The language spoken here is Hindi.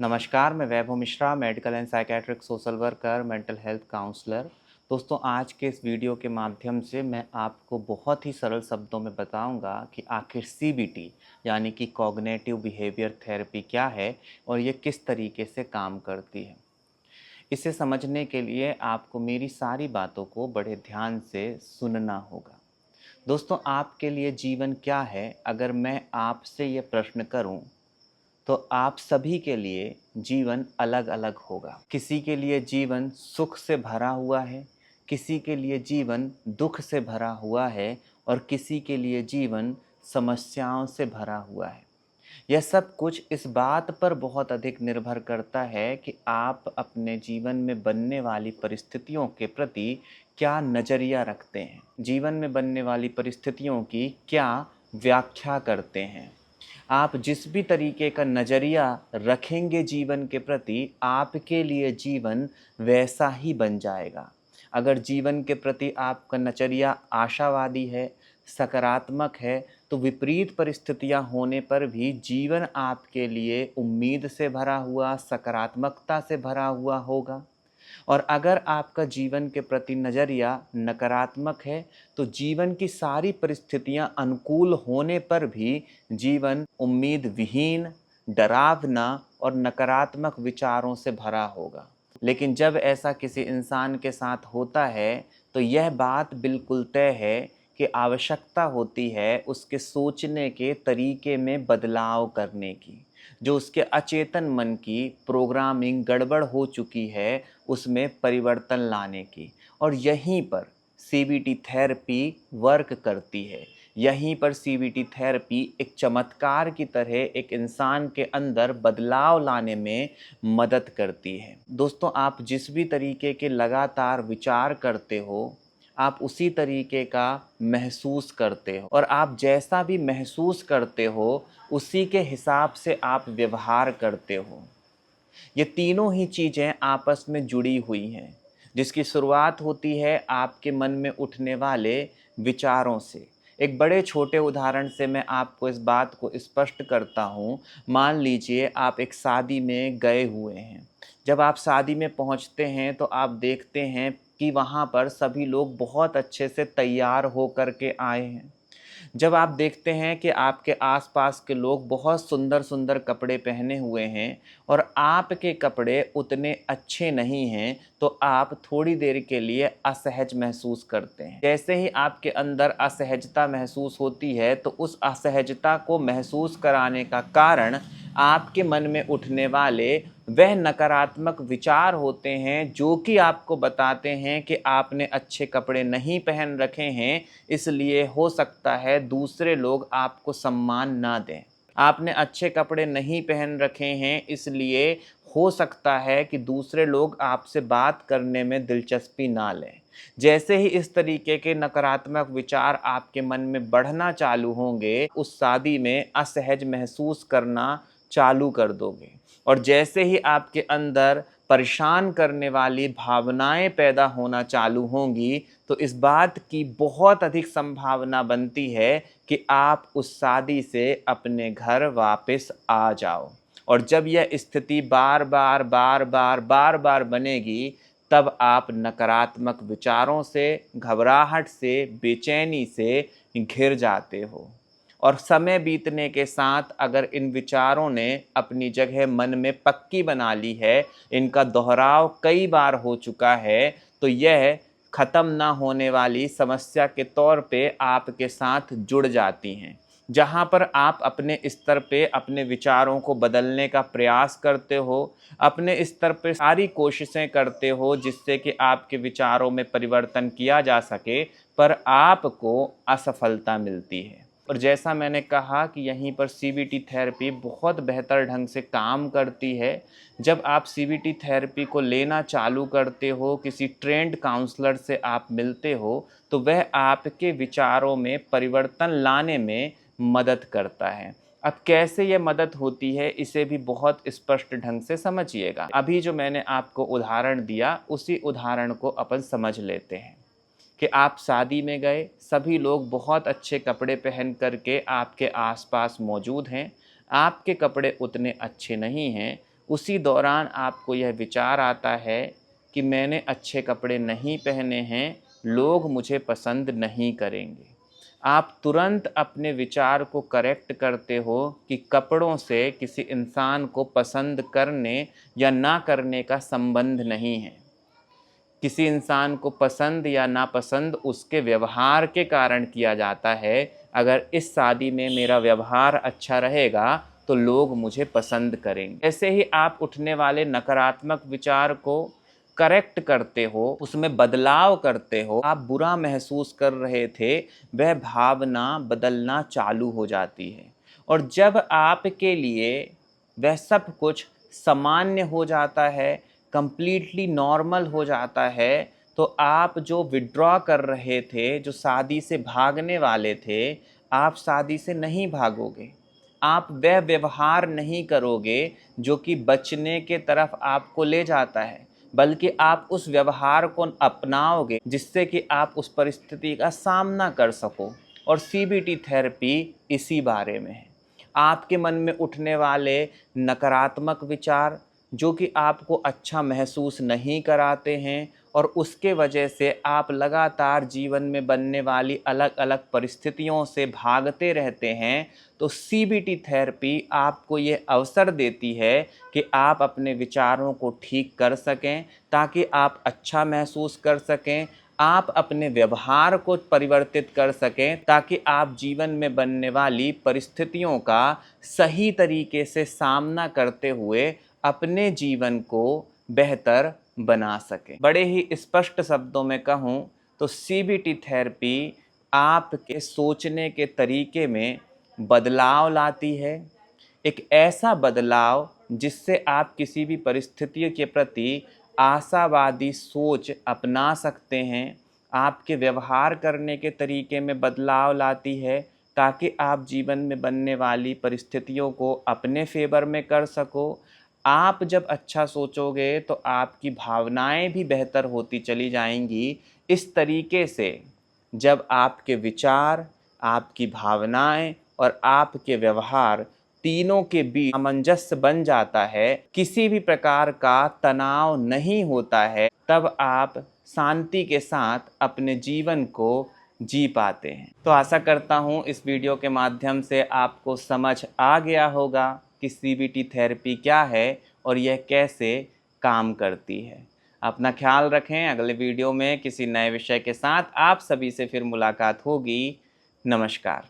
नमस्कार, मैं Vaibhav Mishra, medical and psychiatric social worker, mental health counsellor. दोस्तों, आज के इस वीडियो के माध्यम से मैं आपको बहुत ही सरल शब्दों में बताऊंगा कि आखिर सीबीटी यानी कि कॉग्निटिव बिहेवियर थेरेपी क्या है और ये किस तरीके से काम करती है। इसे समझने के लिए आपको मेरी सारी बातों को बड़े ध्यान से सुनना होगा। दोस्तों, आपके लिए जीवन क्या है? अगर मैं आपसे ये प्रश्न करूं तो आप सभी के लिए जीवन अलग-अलग होगा। किसी के लिए जीवन सुख से भरा हुआ है, किसी के लिए जीवन दुख से भरा हुआ है और किसी के लिए जीवन समस्याओं से भरा हुआ है। यह सब कुछ इस बात पर बहुत अधिक निर्भर करता है कि आप अपने जीवन में बनने वाली परिस्थितियों के प्रति क्या नज़रिया रखते हैं, जीवन में बनने वाली परिस्थितियों की क्या व्याख्या करते हैं। आप जिस भी तरीके का नज़रिया रखेंगे जीवन के प्रति, आपके लिए जीवन वैसा ही बन जाएगा। अगर जीवन के प्रति आपका नज़रिया आशावादी है, सकारात्मक है, तो विपरीत परिस्थितियां होने पर भी जीवन आपके लिए उम्मीद से भरा हुआ, सकारात्मकता से भरा हुआ होगा। और अगर आपका जीवन के प्रति नज़रिया नकारात्मक है तो जीवन की सारी परिस्थितियां अनुकूल होने पर भी जीवन उम्मीद विहीन, डरावना और नकारात्मक विचारों से भरा होगा। लेकिन जब ऐसा किसी इंसान के साथ होता है तो यह बात बिल्कुल तय है कि आवश्यकता होती है उसके सोचने के तरीके में बदलाव करने की। जो उसके अचेतन मन की प्रोग्रामिंग गड़बड़ हो चुकी है, उसमें परिवर्तन लाने की। और यहीं पर सीबीटी थेरेपी वर्क करती है। यहीं पर सीबीटी थेरेपी एक चमत्कार की तरह एक इंसान के अंदर बदलाव लाने में मदद करती है। दोस्तों, आप जिस भी तरीके के लगातार विचार करते हो, आप उसी तरीके का महसूस करते हो और आप जैसा भी महसूस करते हो उसी के हिसाब से आप व्यवहार करते हो। ये तीनों ही चीज़ें आपस में जुड़ी हुई हैं, जिसकी शुरुआत होती है आपके मन में उठने वाले विचारों से। एक बड़े छोटे उदाहरण से मैं आपको इस बात को स्पष्ट करता हूँ। मान लीजिए आप एक शादी में गए हुए हैं। जब आप शादी में पहुँचते हैं तो आप देखते हैं कि वहाँ पर सभी लोग बहुत अच्छे से तैयार हो कर के आए हैं। जब आप देखते हैं कि आपके आसपास के लोग बहुत सुंदर सुंदर कपड़े पहने हुए हैं और आपके कपड़े उतने अच्छे नहीं हैं, तो आप थोड़ी देर के लिए असहज महसूस करते हैं। जैसे ही आपके अंदर असहजता महसूस होती है तो उस असहजता को महसूस कराने का कारण आपके मन में उठने वाले वह नकारात्मक विचार होते हैं जो कि आपको बताते हैं कि आपने अच्छे कपड़े नहीं पहन रखे हैं, इसलिए हो सकता है दूसरे लोग आपको सम्मान ना दें। आपने अच्छे कपड़े नहीं पहन रखे हैं, इसलिए हो सकता है कि दूसरे लोग आपसे बात करने में दिलचस्पी ना लें। जैसे ही इस तरीके के नकारात्मक विचार आपके मन में बढ़ना चालू होंगे, उस शादी में असहज महसूस करना चालू कर दोगे। और जैसे ही आपके अंदर परेशान करने वाली भावनाएं पैदा होना चालू होंगी, तो इस बात की बहुत अधिक संभावना बनती है कि आप उस शादी से अपने घर वापस आ जाओ। और जब यह स्थिति बार बार बनेगी, तब आप नकारात्मक विचारों से, घबराहट से, बेचैनी से घिर जाते हो। और समय बीतने के साथ अगर इन विचारों ने अपनी जगह मन में पक्की बना ली है, इनका दोहराव कई बार हो चुका है, तो यह ख़त्म ना होने वाली समस्या के तौर पे आपके साथ जुड़ जाती हैं। जहाँ पर आप अपने स्तर पे अपने विचारों को बदलने का प्रयास करते हो, अपने स्तर पे सारी कोशिशें करते हो जिससे कि आपके विचारों में परिवर्तन किया जा सके, पर आपको असफलता मिलती है। और जैसा मैंने कहा कि यहीं पर सीबीटी थेरेपी बहुत बेहतर ढंग से काम करती है। जब आप सीबीटी थेरेपी को लेना चालू करते हो, किसी ट्रेंड काउंसलर से आप मिलते हो, तो वह आपके विचारों में परिवर्तन लाने में मदद करता है। अब कैसे ये मदद होती है, इसे भी बहुत स्पष्ट ढंग से समझिएगा। अभी जो मैंने आपको उदाहरण दिया, उसी उदाहरण को अपन समझ लेते हैं कि आप शादी में गए, सभी लोग बहुत अच्छे कपड़े पहन करके आपके आसपास मौजूद हैं, आपके कपड़े उतने अच्छे नहीं हैं, उसी दौरान आपको यह विचार आता है कि मैंने अच्छे कपड़े नहीं पहने हैं, लोग मुझे पसंद नहीं करेंगे। आप तुरंत अपने विचार को करेक्ट करते हो कि कपड़ों से किसी इंसान को पसंद करने या ना करने का संबंध नहीं है। किसी इंसान को पसंद या नापसंद उसके व्यवहार के कारण किया जाता है। अगर इस शादी में मेरा व्यवहार अच्छा रहेगा तो लोग मुझे पसंद करेंगे। ऐसे ही आप उठने वाले नकारात्मक विचार को करेक्ट करते हो, उसमें बदलाव करते हो। आप बुरा महसूस कर रहे थे, वह भावना बदलना चालू हो जाती है। और जब आपके लिए वह सब कुछ सामान्य हो जाता है, कंप्लीटली नॉर्मल हो जाता है, तो आप जो विड्रॉ कर रहे थे, जो शादी से भागने वाले थे, आप शादी से नहीं भागोगे। आप वह व्यवहार नहीं करोगे जो कि बचने के तरफ आपको ले जाता है, बल्कि आप उस व्यवहार को अपनाओगे जिससे कि आप उस परिस्थिति का सामना कर सको। और सीबीटी थेरेपी इसी बारे में है। आपके मन में उठने वाले नकारात्मक विचार जो कि आपको अच्छा महसूस नहीं कराते हैं और उसके वजह से आप लगातार जीवन में बनने वाली अलग अलग परिस्थितियों से भागते रहते हैं, तो सीबीटी थेरेपी आपको ये अवसर देती है कि आप अपने विचारों को ठीक कर सकें, ताकि आप अच्छा महसूस कर सकें, आप अपने व्यवहार को परिवर्तित कर सकें, ताकि आप जीवन में बनने वाली परिस्थितियों का सही तरीके से सामना करते हुए अपने जीवन को बेहतर बना सकें। बड़े ही स्पष्ट शब्दों में कहूँ तो सीबीटी थेरेपी आपके सोचने के तरीके में बदलाव लाती है। एक ऐसा बदलाव जिससे आप किसी भी परिस्थिति के प्रति आशावादी सोच अपना सकते हैं। आपके व्यवहार करने के तरीके में बदलाव लाती है, ताकि आप जीवन में बनने वाली परिस्थितियों को अपने फेवर में कर सको। आप जब अच्छा सोचोगे तो आपकी भावनाएं भी बेहतर होती चली जाएंगी। इस तरीके से जब आपके विचार, आपकी भावनाएं और आपके व्यवहार तीनों के बीच सामंजस्य बन जाता है, किसी भी प्रकार का तनाव नहीं होता है, तब आप शांति के साथ अपने जीवन को जी पाते हैं। तो आशा करता हूँ इस वीडियो के माध्यम से आपको समझ आ गया होगा कि सीबीटी थेरेपी क्या है और यह कैसे काम करती है। अपना ख्याल रखें। अगले वीडियो में किसी नए विषय के साथ आप सभी से फिर मुलाकात होगी। नमस्कार।